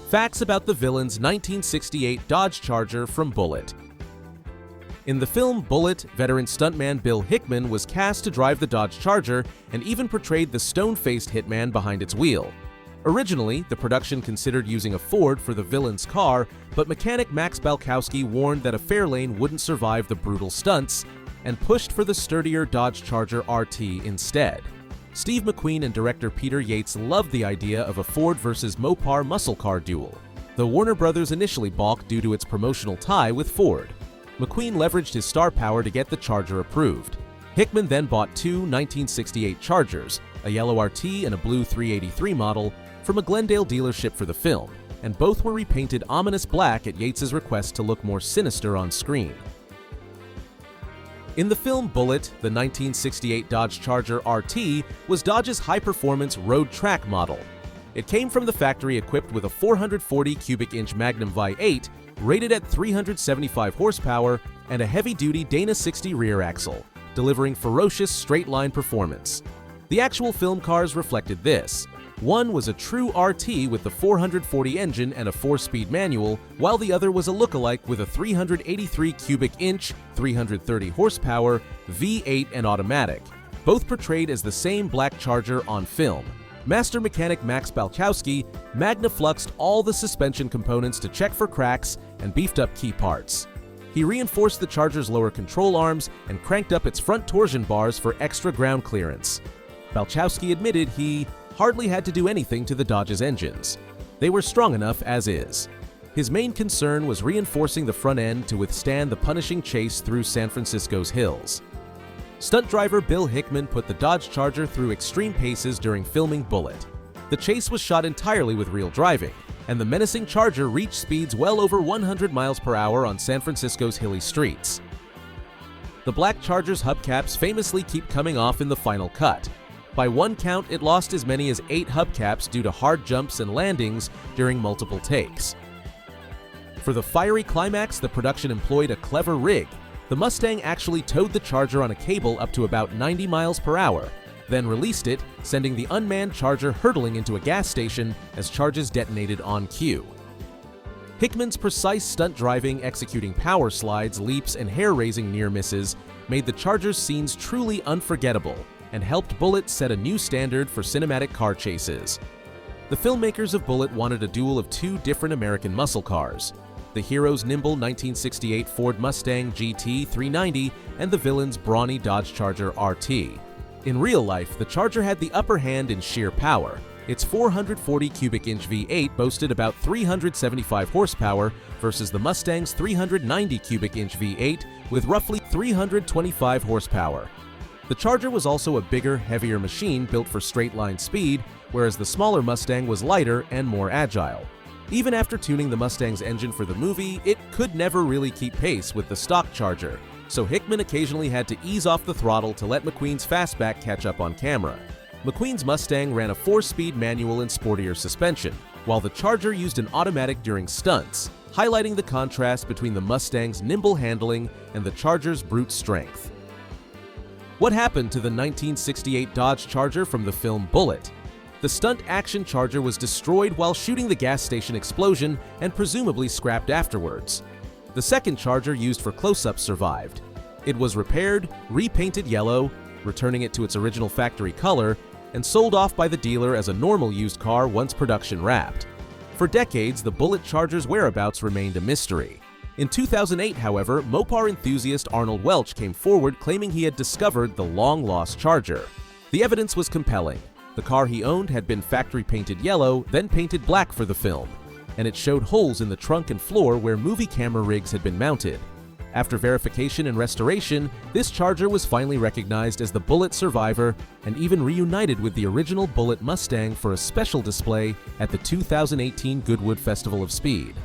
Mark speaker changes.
Speaker 1: Facts about the villain's 1968 Dodge Charger from Bullitt. In the film Bullitt, veteran stuntman Bill Hickman was cast to drive the Dodge Charger and even portrayed the stone-faced hitman behind its wheel. Originally, the production considered using a Ford for the villain's car, but mechanic Max Balkowski warned that a Fairlane wouldn't survive the brutal stunts and pushed for the sturdier Dodge Charger RT instead. Steve McQueen and director Peter Yates loved the idea of a Ford versus Mopar muscle car duel, though Warner Brothers initially balked due to its promotional tie with Ford. McQueen leveraged his star power to get the Charger approved. Hickman then bought two 1968 Chargers, a yellow RT and a blue 383 model, from a Glendale dealership for the film, and both were repainted ominous black at Yates' request to look more sinister on screen. In the film Bullitt, the 1968 Dodge Charger RT was Dodge's high-performance road track model. It came from the factory equipped with a 440 cubic inch Magnum V8, rated at 375 horsepower, and a heavy-duty Dana 60 rear axle, delivering ferocious straight-line performance. The actual film cars reflected this. One was a true RT with the 440 engine and a 4-speed manual, while the other was a lookalike with a 383 cubic inch, 330 horsepower, V8 and automatic, both portrayed as the same black Charger on film. Master mechanic Max Balkowski magnafluxed all the suspension components to check for cracks and beefed up key parts. He reinforced the Charger's lower control arms and cranked up its front torsion bars for extra ground clearance. Balkowski admitted he hardly had to do anything to the Dodge's engines. They were strong enough as is. His main concern was reinforcing the front end to withstand the punishing chase through San Francisco's hills. Stunt driver Bill Hickman put the Dodge Charger through extreme paces during filming Bullitt. The chase was shot entirely with real driving, and the menacing Charger reached speeds well over 100 miles per hour on San Francisco's hilly streets. The black Charger's hubcaps famously keep coming off in the final cut. By one count, it lost as many as 8 hubcaps due to hard jumps and landings during multiple takes. For the fiery climax, the production employed a clever rig. The Mustang actually towed the Charger on a cable up to about 90 miles per hour, then released it, sending the unmanned Charger hurtling into a gas station as charges detonated on cue. Hickman's precise stunt driving, executing power slides, leaps, and hair-raising near misses made the Charger's scenes truly unforgettable and helped Bullitt set a new standard for cinematic car chases. The filmmakers of Bullitt wanted a duel of two different American muscle cars, the hero's nimble 1968 Ford Mustang GT 390 and the villain's brawny Dodge Charger RT. In real life, the Charger had the upper hand in sheer power. Its 440 cubic inch V8 boasted about 375 horsepower versus the Mustang's 390 cubic inch V8 with roughly 325 horsepower. The Charger was also a bigger, heavier machine built for straight-line speed, whereas the smaller Mustang was lighter and more agile. Even after tuning the Mustang's engine for the movie, it could never really keep pace with the stock Charger, so Hickman occasionally had to ease off the throttle to let McQueen's fastback catch up on camera. McQueen's Mustang ran a 4-speed manual and sportier suspension, while the Charger used an automatic during stunts, highlighting the contrast between the Mustang's nimble handling and the Charger's brute strength. What happened to the 1968 Dodge Charger from the film Bullitt? The stunt action Charger was destroyed while shooting the gas station explosion and presumably scrapped afterwards. The second Charger used for close-ups survived. It was repaired, repainted yellow, returning it to its original factory color, and sold off by the dealer as a normal used car once production wrapped. For decades, the Bullitt Charger's whereabouts remained a mystery. In 2008, however, Mopar enthusiast Arnold Welch came forward claiming he had discovered the long-lost Charger. The evidence was compelling. The car he owned had been factory painted yellow, then painted black for the film, and it showed holes in the trunk and floor where movie camera rigs had been mounted. After verification and restoration, this Charger was finally recognized as the Bullitt survivor and even reunited with the original Bullitt Mustang for a special display at the 2018 Goodwood Festival of Speed.